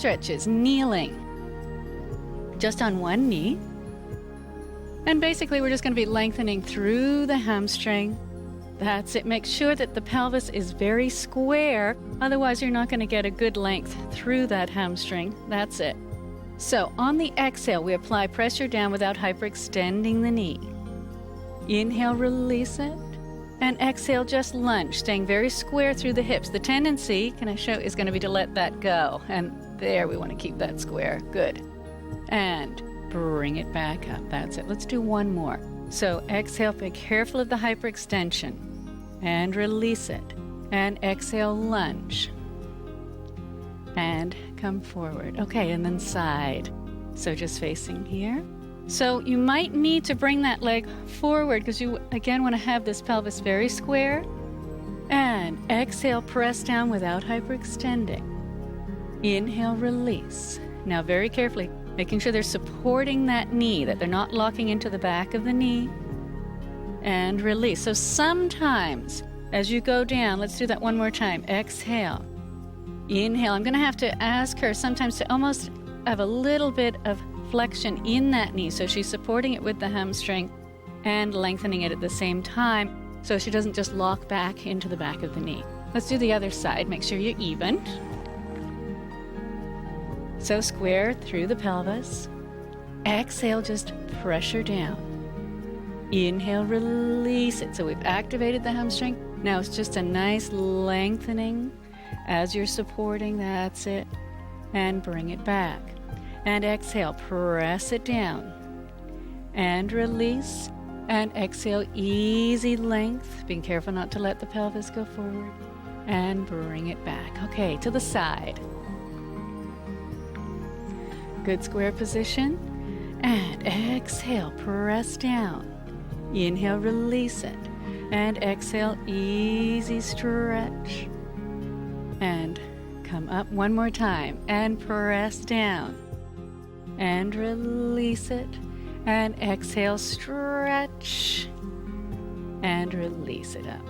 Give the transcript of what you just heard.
stretches, kneeling. Just on one knee. And basically we're just going to be lengthening through the hamstring. That's it. Make sure that the pelvis is very square. Otherwise you're not going to get a good length through that hamstring. That's it. So on the exhale, we apply pressure down without hyperextending the knee. Inhale, release it. And exhale, just lunge, staying very square through the hips. The tendency, can I show, is going to be to let that go. And there, we want to keep that square. Good. And bring it back up. That's it. Let's do one more. So exhale, be careful of the hyperextension. And release it. And exhale, lunge. And come forward. Okay, and then side. So just facing here. So you might need to bring that leg forward because you, again, want to have this pelvis very square. And exhale, press down without hyperextending. Inhale, release. Now very carefully, making sure they're supporting that knee, that they're not locking into the back of the knee. And release. So sometimes, as you go down, let's do that one more time. Exhale. Inhale. I'm going to have to ask her sometimes to almost have a little bit of flexion in that knee. So she's supporting it with the hamstring and lengthening it at the same time so she doesn't just lock back into the back of the knee. Let's do the other side. Make sure you're even. So square through the pelvis. Exhale, just pressure down. Inhale, release it. So we've activated the hamstring. Now it's just a nice lengthening as you're supporting. That's it. And bring it back. And exhale, press it down. And release. And exhale, easy length. Being careful not to let the pelvis go forward. And bring it back. Okay, to the side. Good square position. And exhale, press down. Inhale, release it. And exhale, easy stretch. And come up one more time. And press down. And release it. And exhale, stretch. And release it up.